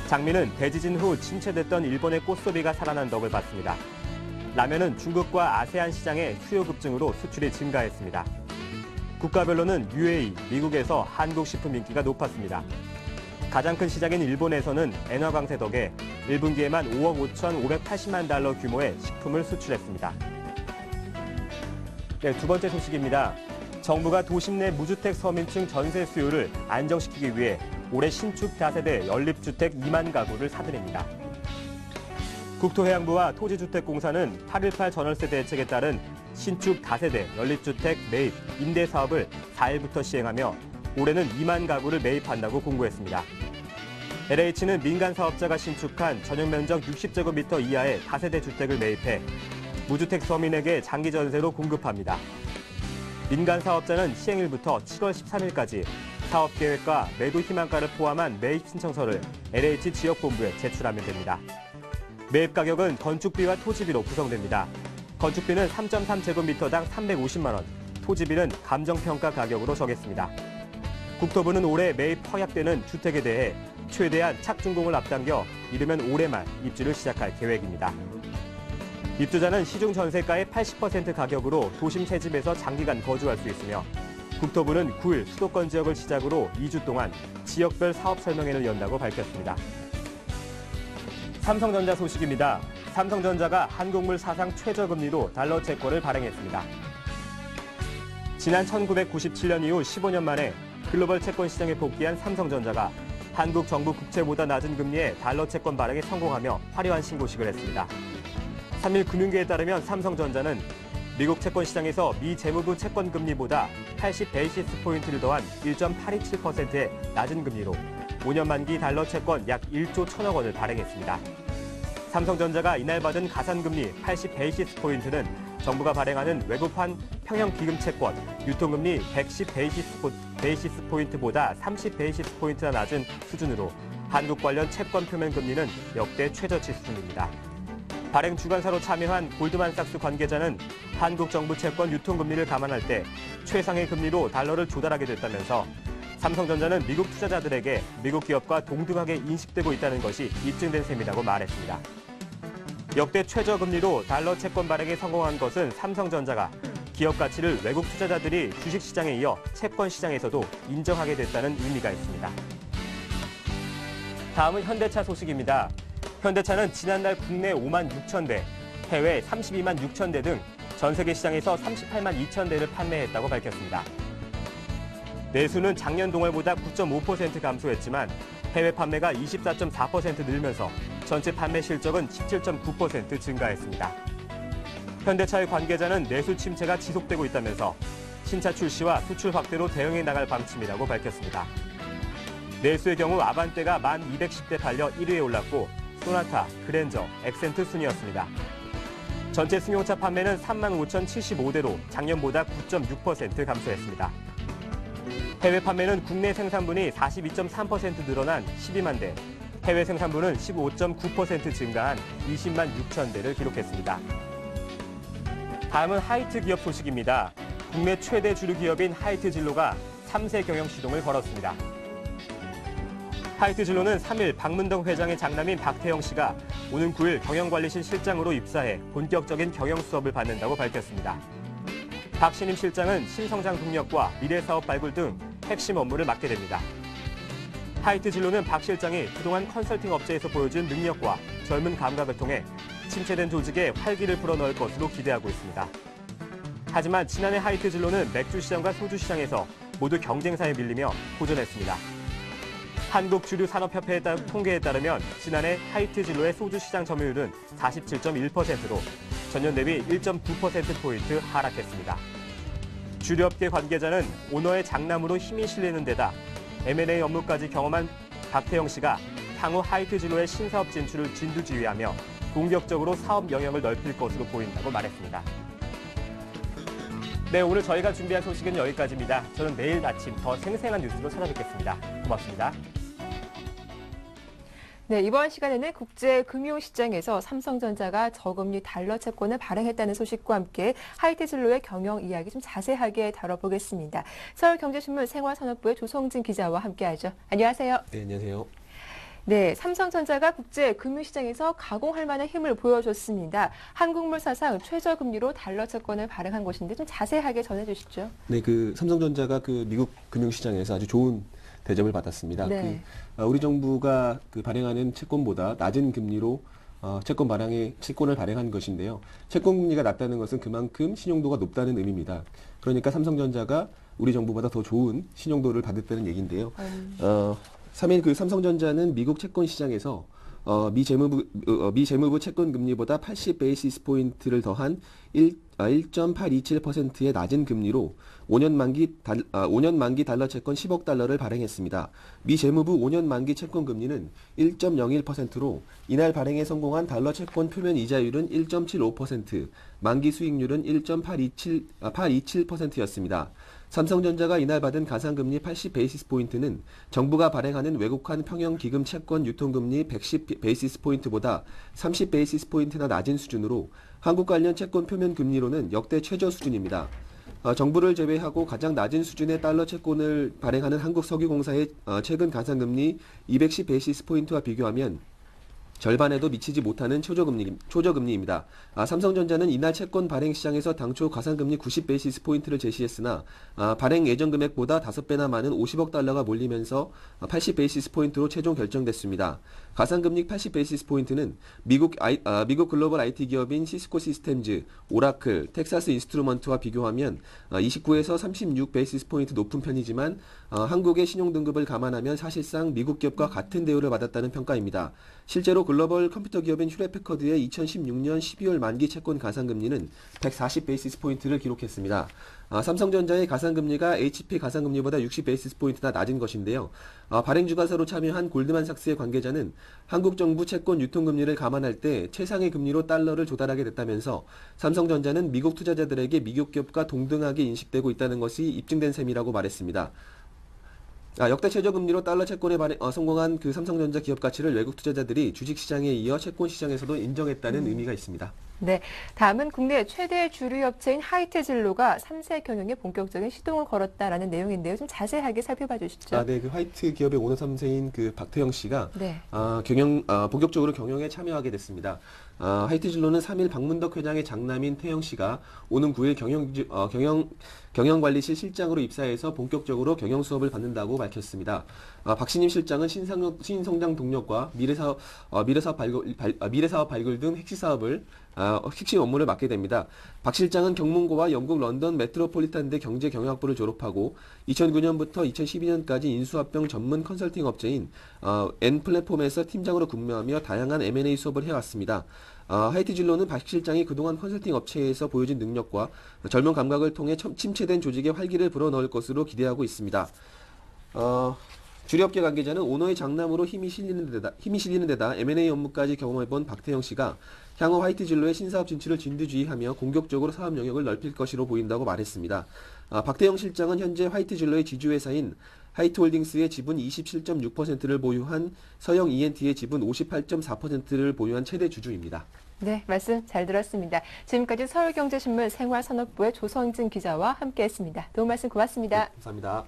장미는 대지진 후 침체됐던 일본의 꽃소비가 살아난 덕을 봤습니다. 라면은 중국과 아세안 시장의 수요 급증으로 수출이 증가했습니다. 국가별로는 UAE, 미국에서 한국 식품 인기가 높았습니다. 가장 큰 시장인 일본에서는 엔화 강세 덕에 1분기에만 5억 5,580만 달러 규모의 식품을 수출했습니다. 네, 두 번째 소식입니다. 정부가 도심 내 무주택 서민층 전세 수요를 안정시키기 위해 올해 신축 다세대 연립주택 2만 가구를 사들입니다. 국토해양부와 토지주택공사는 8.18 전월세 대책에 따른 신축 다세대 연립주택 매입, 임대 사업을 4일부터 시행하며 올해는 2만 가구를 매입한다고 공고했습니다. LH는 민간 사업자가 신축한 전용 면적 60제곱미터 이하의 다세대 주택을 매입해 무주택 서민에게 장기 전세로 공급합니다. 민간 사업자는 시행일부터 7월 13일까지 사업 계획과 매도 희망가를 포함한 매입 신청서를 LH 지역본부에 제출하면 됩니다. 매입 가격은 건축비와 토지비로 구성됩니다. 건축비는 3.3제곱미터당 350만 원, 토지비는 감정평가 가격으로 정했습니다. 국토부는 올해 매입 허약되는 주택에 대해 최대한 착준공을 앞당겨 이르면 올해 말 입주를 시작할 계획입니다. 입주자는 시중 전세가의 80% 가격으로 도심 새 집에서 장기간 거주할 수 있으며 국토부는 9일 수도권 지역을 시작으로 2주 동안 지역별 사업 설명회를 연다고 밝혔습니다. 삼성전자 소식입니다. 삼성전자가 한국물 사상 최저금리로 달러 채권을 발행했습니다. 지난 1997년 이후 15년 만에 글로벌 채권 시장에 복귀한 삼성전자가 한국 정부 국채보다 낮은 금리의 달러 채권 발행에 성공하며 화려한 신고식을 했습니다. 3일 금융계에 따르면 삼성전자는 미국 채권 시장에서 미 재무부 채권 금리보다 80베이시스 포인트를 더한 1.827%의 낮은 금리로 5년 만기 달러 채권 약 1조 1천억 원을 발행했습니다. 삼성전자가 이날 받은 가산금리 80베이시스 포인트는 정부가 발행하는 외국환 평형 기금 채권 유통금리 110베이시스 포인트보다 30베이시스 포인트나 낮은 수준으로 한국 관련 채권 표면 금리는 역대 최저치 수준입니다. 발행 주관사로 참여한 골드만삭스 관계자는 한국 정부 채권 유통금리를 감안할 때 최상의 금리로 달러를 조달하게 됐다면서 삼성전자는 미국 투자자들에게 미국 기업과 동등하게 인식되고 있다는 것이 입증된 셈이라고 말했습니다. 역대 최저금리로 달러 채권 발행에 성공한 것은 삼성전자가 기업 가치를 외국 투자자들이 주식시장에 이어 채권 시장에서도 인정하게 됐다는 의미가 있습니다. 다음은 현대차 소식입니다. 현대차는 지난달 국내 5만 6천 대, 해외 32만 6천 대 등 전 세계 시장에서 38만 2천 대를 판매했다고 밝혔습니다. 내수는 작년 동월보다 9.5% 감소했지만 해외 판매가 24.4% 늘면서 전체 판매 실적은 17.9% 증가했습니다. 현대차의 관계자는 내수 침체가 지속되고 있다면서 신차 출시와 수출 확대로 대응해 나갈 방침이라고 밝혔습니다. 내수의 경우 아반떼가 1,210대 팔려 1위에 올랐고 소나타, 그랜저, 엑센트 순이었습니다. 전체 승용차 판매는 35,075대로 작년보다 9.6% 감소했습니다. 해외 판매는 국내 생산분이 42.3% 늘어난 12만 대, 해외 생산분은 15.9% 증가한 20만 6천 대를 기록했습니다. 다음은 하이트 기업 소식입니다. 국내 최대 주류 기업인 하이트진로가 3세 경영 시동을 걸었습니다. 하이트진로는 3일 박문덕 회장의 장남인 박태영 씨가 오는 9일 경영관리실 실장으로 입사해 본격적인 경영 수업을 받는다고 밝혔습니다. 박 신임 실장은 신성장 동력과 미래사업 발굴 등 핵심 업무를 맡게 됩니다. 하이트진로는 박 실장이 그동안 컨설팅 업체에서 보여준 능력과 젊은 감각을 통해 침체된 조직에 활기를 불어넣을 것으로 기대하고 있습니다. 하지만 지난해 하이트진로는 맥주 시장과 소주 시장에서 모두 경쟁사에 밀리며 고전했습니다. 한국주류산업협회의 통계에 따르면 지난해 하이트진로의 소주 시장 점유율은 47.1%로 전년 대비 1.9%포인트 하락했습니다. 주류업계 관계자는 오너의 장남으로 힘이 실리는 데다 M&A 업무까지 경험한 박태영 씨가 향후 하이트진로의 신사업 진출을 진두지휘하며 공격적으로 사업 영역을 넓힐 것으로 보인다고 말했습니다. 네, 오늘 저희가 준비한 소식은 여기까지입니다. 저는 내일 아침 더 생생한 뉴스로 찾아뵙겠습니다. 고맙습니다. 네, 이번 시간에는 국제금융시장에서 삼성전자가 저금리 달러 채권을 발행했다는 소식과 함께 하이트진로의 경영 이야기 좀 자세하게 다뤄보겠습니다. 서울경제신문 생활산업부의 조성진 기자와 함께하죠. 안녕하세요. 네, 안녕하세요. 네, 삼성전자가 국제금융시장에서 가공할 만한 힘을 보여줬습니다. 한국물 사상 최저금리로 달러 채권을 발행한 것인데 좀 자세하게 전해주시죠. 네, 그 삼성전자가 그 미국 금융시장에서 아주 좋은 대접을 받았습니다. 네. 우리 정부가 그 발행하는 채권보다 낮은 금리로 채권을 발행한 것인데요. 채권 금리가 낮다는 것은 그만큼 신용도가 높다는 의미입니다. 그러니까 삼성전자가 우리 정부보다 더 좋은 신용도를 받았다는 얘기인데요. 3일 그 삼성전자는 미국 채권 시장에서 미 재무부 채권 금리보다 80 베이시스 포인트를 더한 1.827%의 낮은 금리로 5년 만기 달러 채권 10억 달러를 발행했습니다. 미 재무부 5년 만기 채권 금리는 1.01%로 이날 발행에 성공한 달러 채권 표면 이자율은 1.75%, 만기 수익률은 1.827%였습니다. 삼성전자가 이날 받은 가상금리 80 베이시스 포인트는 정부가 발행하는 외국환 평형 기금 채권 유통금리 110 베이시스 포인트보다 30 베이시스 포인트나 낮은 수준으로 한국 관련 채권 표면 금리로는 역대 최저 수준입니다. 정부를 제외하고 가장 낮은 수준의 달러 채권을 발행하는 한국석유공사의 최근 가상금리 210 베이시스 포인트와 비교하면 절반에도 미치지 못하는 초저금리입니다. 삼성전자는 이날 채권 발행 시장에서 당초 가상금리 90 베이시스 포인트를 제시했으나 발행 예정 금액보다 5배나 많은 50억 달러가 몰리면서 80 베이시스 포인트로 최종 결정됐습니다. 가상금리 80 베이시스 포인트는 미국 글로벌 IT 기업인 시스코 시스템즈, 오라클, 텍사스 인스트루먼트와 비교하면 29에서 36 베이시스 포인트 높은 편이지만 한국의 신용등급을 감안하면 사실상 미국 기업과 같은 대우를 받았다는 평가입니다. 실제로 글로벌 컴퓨터 기업인 휴렛패커드의 2016년 12월 만기 채권 가상금리는 140 베이시스 포인트를 기록했습니다. 삼성전자의 가상금리가 HP 가상금리보다 60 베이시스 포인트나 낮은 것인데요. 발행 주관사로 참여한 골드만삭스의 관계자는 한국 정부 채권 유통금리를 감안할 때 최상의 금리로 달러를 조달하게 됐다면서 삼성전자는 미국 투자자들에게 미국 기업과 동등하게 인식되고 있다는 것이 입증된 셈이라고 말했습니다. 역대 최저금리로 달러 채권에 성공한 그 삼성전자 기업 가치를 외국 투자자들이 주식시장에 이어 채권시장에서도 인정했다는 의미가 있습니다. 네, 다음은 국내 최대 주류 업체인 하이트진로가 3세 경영에 본격적인 시동을 걸었다라는 내용인데요. 좀 자세하게 살펴봐 주시죠. 네, 그 화이트 기업의 오너 3세인 그 박태영 씨가 네. 본격적으로 경영에 참여하게 됐습니다. 하이트진로는 3일 박문덕 회장의 장남인 태영 씨가 오는 9일 경영관리실 실장으로 입사해서 본격적으로 경영 수업을 받는다고 밝혔습니다. 박신임 실장은 신성장 동력과 미래사업 발굴 등 핵심 업무를 맡게 됩니다. 박 실장은 경문고와 영국 런던 메트로폴리탄대 경제경영학부를 졸업하고 2009년부터 2012년까지 인수합병 전문 컨설팅 업체인 N플랫폼에서 팀장으로 근무하며 다양한 M&A 수업을 해왔습니다. 하이트진로는 박 실장이 그동안 컨설팅 업체에서 보여준 능력과 젊은 감각을 통해 침체된 조직에 활기를 불어넣을 것으로 기대하고 있습니다. 주류업계 관계자는 오너의 장남으로 힘이 실리는 데다 M&A 업무까지 경험해본 박태영 씨가 향후 화이트진로의 신사업 진출을 진두지휘하며 공격적으로 사업 영역을 넓힐 것으로 보인다고 말했습니다. 박태영 실장은 현재 화이트진로의 지주회사인 하이트홀딩스의 지분 27.6%를 보유한 서영 ENT의 지분 58.4%를 보유한 최대 주주입니다. 네, 말씀 잘 들었습니다. 지금까지 서울경제신문 생활산업부의 조성진 기자와 함께했습니다. 도움 말씀 고맙습니다. 네, 감사합니다.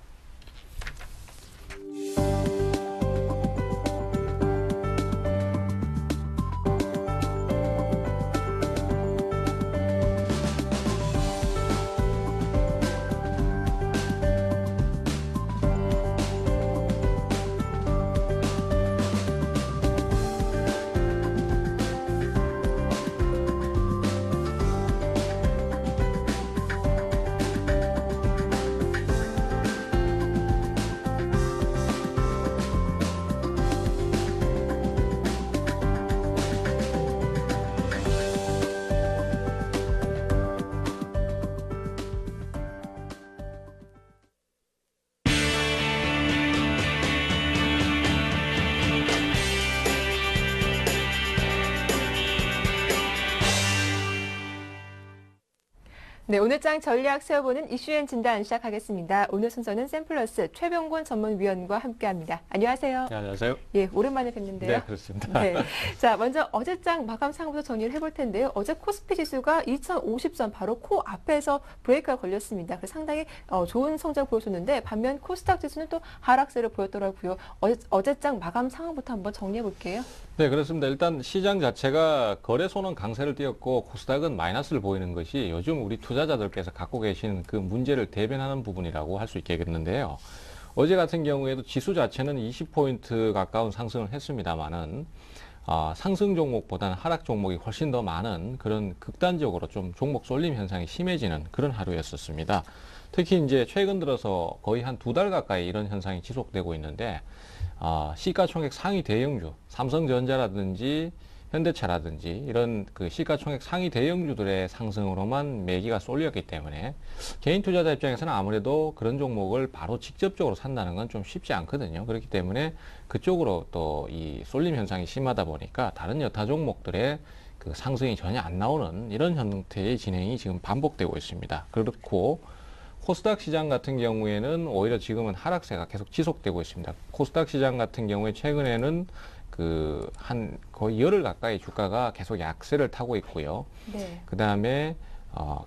네, 오늘 장 전략 세워보는 이슈앤 진단 시작하겠습니다. 오늘 순서는 샘플러스 최병곤 전문위원과 함께합니다. 안녕하세요. 네, 안녕하세요. 예, 오랜만에 뵙는데요. 네, 그렇습니다. 네. 자, 먼저 어제 장 마감 상부터 정리를 해볼 텐데요. 어제 코스피 지수가 2050선 바로 코 앞에서 브레이크가 걸렸습니다. 그래서 상당히 좋은 성적 보여줬는데 반면 코스닥 지수는 또 하락세를 보였더라고요. 어제 장 마감 상황부터 한번 정리해 볼게요. 네, 그렇습니다. 일단 시장 자체가 거래소는 강세를 띄었고 코스닥은 마이너스를 보이는 것이 요즘 우리 투자자들께서 갖고 계신 그 문제를 대변하는 부분이라고 할 수 있겠는데요. 어제 같은 경우에도 지수 자체는 20포인트 가까운 상승을 했습니다만은 상승 종목보다는 하락 종목이 훨씬 더 많은 그런 극단적으로 좀 종목 쏠림 현상이 심해지는 그런 하루였었습니다. 특히 이제 최근 들어서 거의 한 2달 가까이 이런 현상이 지속되고 있는데 시가총액 상위 대형주, 삼성전자라든지 현대차라든지 이런 그 시가총액 상위 대형주들의 상승으로만 매기가 쏠렸기 때문에 개인 투자자 입장에서는 아무래도 그런 종목을 바로 직접적으로 산다는 건 좀 쉽지 않거든요. 그렇기 때문에 그쪽으로 또 이 쏠림 현상이 심하다 보니까 다른 여타 종목들의 그 상승이 전혀 안 나오는 이런 형태의 진행이 지금 반복되고 있습니다. 그렇고 코스닥 시장 같은 경우에는 오히려 지금은 하락세가 계속 지속되고 있습니다. 코스닥 시장 같은 경우에 최근에는 한 거의 열흘 가까이 주가가 계속 약세를 타고 있고요. 네. 그 다음에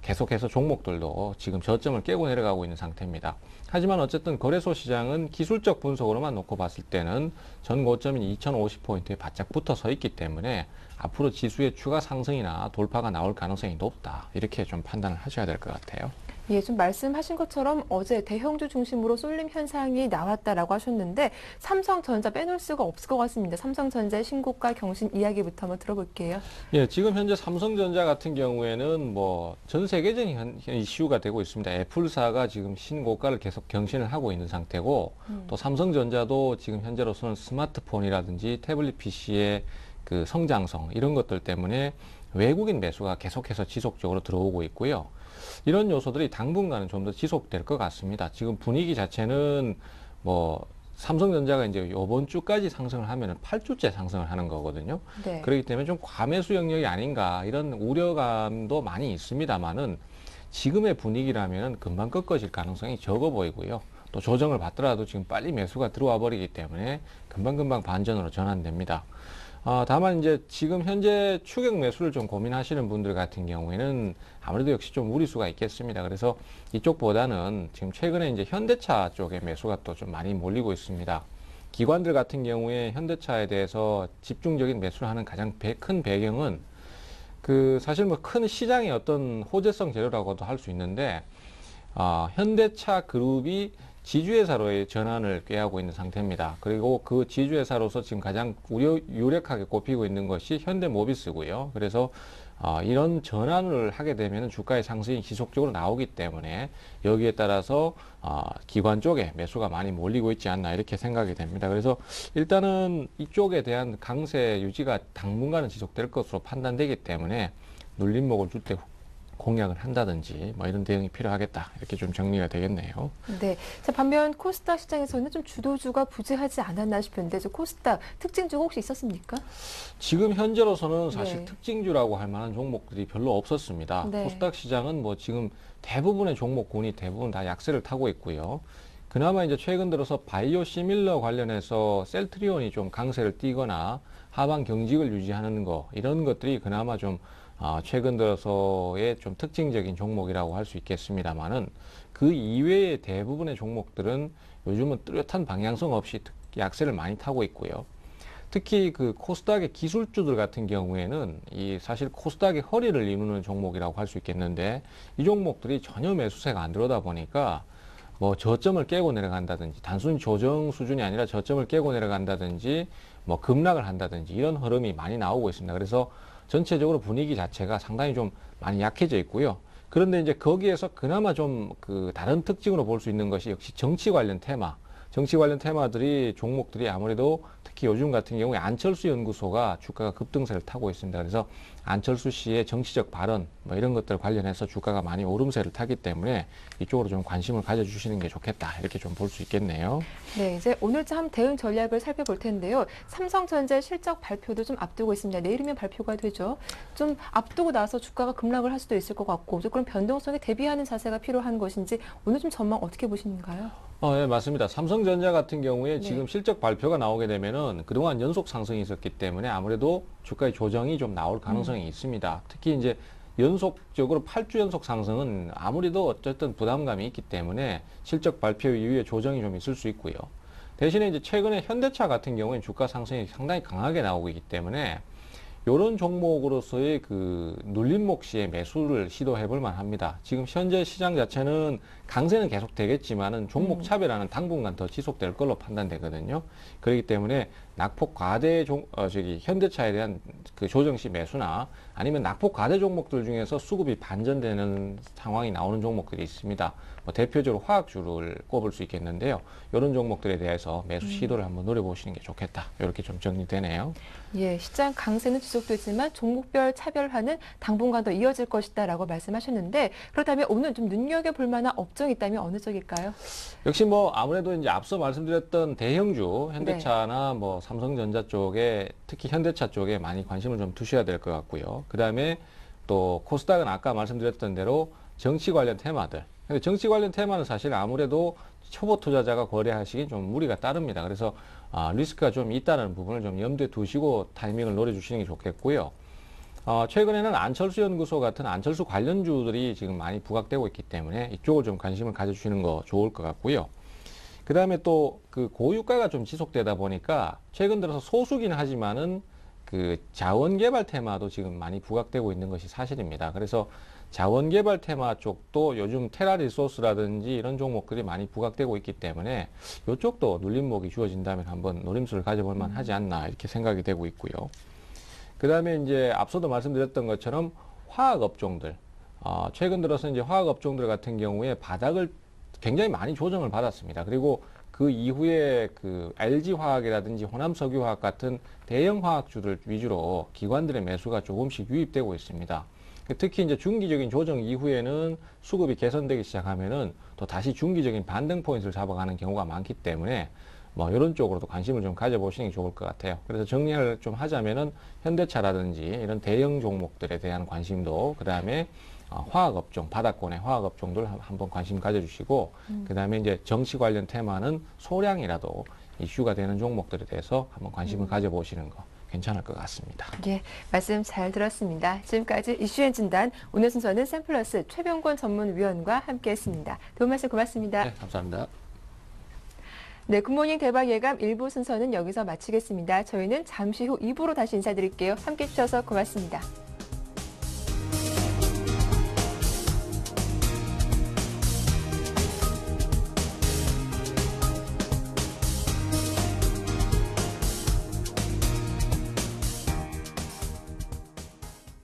계속해서 종목들도 지금 저점을 깨고 내려가고 있는 상태입니다. 하지만 어쨌든 거래소 시장은 기술적 분석으로만 놓고 봤을 때는 전 고점인 2050포인트에 바짝 붙어 서 있기 때문에 앞으로 지수의 추가 상승이나 돌파가 나올 가능성이 높다. 이렇게 좀 판단을 하셔야 될 것 같아요. 예, 좀 말씀하신 것처럼 어제 대형주 중심으로 쏠림 현상이 나왔다라고 하셨는데 삼성전자 빼놓을 수가 없을 것 같습니다. 삼성전자의 신고가 경신 이야기부터 한번 들어볼게요. 예, 지금 현재 삼성전자 같은 경우에는 뭐 전 세계적인 이슈가 되고 있습니다. 애플사가 지금 신고가를 계속 경신을 하고 있는 상태고 또 삼성전자도 지금 현재로서는 스마트폰이라든지 태블릿 PC의 그 성장성 이런 것들 때문에 외국인 매수가 계속해서 지속적으로 들어오고 있고요. 이런 요소들이 당분간은 좀 더 지속될 것 같습니다. 지금 분위기 자체는 뭐 삼성전자가 이제 이번 주까지 상승을 하면은 8주째 상승을 하는 거거든요. 네. 그렇기 때문에 좀 과매수 영역이 아닌가 이런 우려감도 많이 있습니다만은 지금의 분위기라면은 금방 꺾어질 가능성이 적어 보이고요. 또 조정을 받더라도 지금 빨리 매수가 들어와 버리기 때문에 금방금방 반전으로 전환됩니다. 다만 이제 지금 현재 추격 매수를 좀 고민하시는 분들 같은 경우에는 아무래도 역시 좀 무리수가 있겠습니다. 그래서 이쪽보다는 지금 최근에 이제 현대차 쪽에 매수가 또 좀 많이 몰리고 있습니다. 기관들 같은 경우에 현대차에 대해서 집중적인 매수를 하는 가장 큰 배경은 사실 뭐 큰 시장의 어떤 호재성 재료라고도 할 수 있는데 현대차 그룹이 지주회사로의 전환을 꾀하고 있는 상태입니다. 그리고 그 지주회사로서 지금 가장 유력하게 꼽히고 있는 것이 현대모비스고요. 그래서 이런 전환을 하게 되면 주가의 상승이 지속적으로 나오기 때문에 여기에 따라서 기관 쪽에 매수가 많이 몰리고 있지 않나 이렇게 생각이 됩니다. 그래서 일단은 이쪽에 대한 강세 유지가 당분간은 지속될 것으로 판단되기 때문에 눌림목을 줄 때 공략을 한다든지 뭐 이런 대응이 필요하겠다 이렇게 좀 정리가 되겠네요. 네. 자, 반면 코스닥 시장에서는 좀 주도주가 부재하지 않았나 싶은데 코스닥 특징주가 혹시 있었습니까? 지금 현재로서는 사실 네. 특징주라고 할 만한 종목들이 별로 없었습니다. 네. 코스닥 시장은 뭐 지금 대부분의 종목군이 대부분 다 약세를 타고 있고요. 그나마 이제 최근 들어서 바이오 시밀러 관련해서 셀트리온이 좀 강세를 띠거나 하방 경직을 유지하는 거 이런 것들이 그나마 좀 최근 들어서의 좀 특징적인 종목이라고 할 수 있겠습니다만은 그 이외의 대부분의 종목들은 요즘은 뚜렷한 방향성 없이 약세를 많이 타고 있고요. 특히 그 코스닥의 기술주들 같은 경우에는 사실 코스닥의 허리를 이루는 종목이라고 할 수 있겠는데 이 종목들이 전혀 매수세가 안 들어오다 보니까 뭐 저점을 깨고 내려간다든지 단순히 조정 수준이 아니라 저점을 깨고 내려간다든지 뭐 급락을 한다든지 이런 흐름이 많이 나오고 있습니다. 그래서 전체적으로 분위기 자체가 상당히 좀 많이 약해져 있고요. 그런데 이제 거기에서 그나마 좀 다른 특징으로 볼 수 있는 것이 역시 정치 관련 테마, 정치 관련 테마들이 종목들이 아무래도 특히 요즘 같은 경우에 안철수 연구소가 주가가 급등세를 타고 있습니다. 그래서 안철수 씨의 정치적 발언 뭐 이런 것들 관련해서 주가가 많이 오름세를 타기 때문에 이쪽으로 좀 관심을 가져주시는 게 좋겠다 이렇게 좀 볼 수 있겠네요. 네, 이제 오늘자 대응 전략을 살펴볼 텐데요. 삼성전자 실적 발표도 좀 앞두고 있습니다. 내일이면 발표가 되죠. 좀 앞두고 나서 주가가 급락을 할 수도 있을 것 같고, 그런 변동성에 대비하는 자세가 필요한 것인지 오늘 좀 전망 어떻게 보시는가요? 네, 맞습니다. 삼성전자 같은 경우에 네. 지금 실적 발표가 나오게 되면은 그동안 연속 상승이 있었기 때문에 아무래도 주가의 조정이 좀 나올 가능성이 있습니다. 특히 이제 연속적으로 8주 연속 상승은 아무래도 어쨌든 부담감이 있기 때문에 실적 발표 이후에 조정이 좀 있을 수 있고요. 대신에 이제 최근에 현대차 같은 경우에는 주가 상승이 상당히 강하게 나오고 있기 때문에 이런 종목으로서의 그 눌림목 시에 매수를 시도해 볼 만합니다. 지금 현재 시장 자체는 강세는 계속 되겠지만은 종목 차별화는 당분간 더 지속될 걸로 판단되거든요. 그렇기 때문에 낙폭 과대 현대차에 대한 그 조정 시 매수나 아니면 낙폭 과대 종목들 중에서 수급이 반전되는 상황이 나오는 종목들이 있습니다. 뭐 대표적으로 화학주를 꼽을 수 있겠는데요. 이런 종목들에 대해서 매수 시도를 한번 노려보시는 게 좋겠다. 이렇게 좀 정리되네요. 예, 시장 강세는 지속되지만 종목별 차별화는 당분간 더 이어질 것이다라고 말씀하셨는데, 그렇다면 오늘 좀 눈여겨볼 만한 업종이 있다면 어느 쪽일까요? 역시 뭐 아무래도 이제 앞서 말씀드렸던 대형주 현대차나 네. 뭐 삼성전자 쪽에 특히 현대차 쪽에 많이 관심을 좀 두셔야 될 것 같고요. 그다음에 또 코스닥은 아까 말씀드렸던 대로 정치 관련 테마들. 근데 정치 관련 테마는 사실 아무래도 초보 투자자가 거래하시기 좀 무리가 따릅니다. 그래서 리스크가 좀 있다는 부분을 좀 염두에 두시고 타이밍을 노려주시는 게 좋겠고요. 최근에는 안철수 연구소 같은 안철수 관련주들이 지금 많이 부각되고 있기 때문에 이쪽을 좀 관심을 가져주시는 거 좋을 것 같고요. 그 다음에 또 그 고유가가 좀 지속되다 보니까 최근 들어서 소수긴 하지만은 그 자원개발 테마도 지금 많이 부각되고 있는 것이 사실입니다. 그래서 자원개발 테마 쪽도 요즘 테라리소스라든지 이런 종목들이 많이 부각되고 있기 때문에 이쪽도 눌림목이 주어진다면 한번 노림수를 가져볼 만하지 않나 이렇게 생각이 되고 있고요. 그 다음에 이제 앞서도 말씀드렸던 것처럼 화학업종들, 최근 들어서 이제 화학업종들 같은 경우에 바닥을 굉장히 많이 조정을 받았습니다. 그리고 그 이후에 그 LG화학이라든지 호남석유화학 같은 대형 화학주들 위주로 기관들의 매수가 조금씩 유입되고 있습니다. 특히 이제 중기적인 조정 이후에는 수급이 개선되기 시작하면은 또 다시 중기적인 반등 포인트를 잡아가는 경우가 많기 때문에 뭐 이런 쪽으로도 관심을 좀 가져보시는 게 좋을 것 같아요. 그래서 정리를 좀 하자면은 현대차라든지 이런 대형 종목들에 대한 관심도 그다음에 화학업종, 바닥권의 화학업종들 한번 관심 가져주시고 그다음에 이제 정치 관련 테마는 소량이라도 이슈가 되는 종목들에 대해서 한번 관심을 가져보시는 거 괜찮을 것 같습니다. 예, 말씀 잘 들었습니다. 지금까지 이슈의 진단, 오늘 순서는 샘플러스 최병권 전문위원과 함께했습니다. 도움 말씀 고맙습니다. 네, 감사합니다. 네, 굿모닝 대박 예감 1부 순서는 여기서 마치겠습니다. 저희는 잠시 후 2부로 다시 인사드릴게요. 함께해 주셔서 고맙습니다.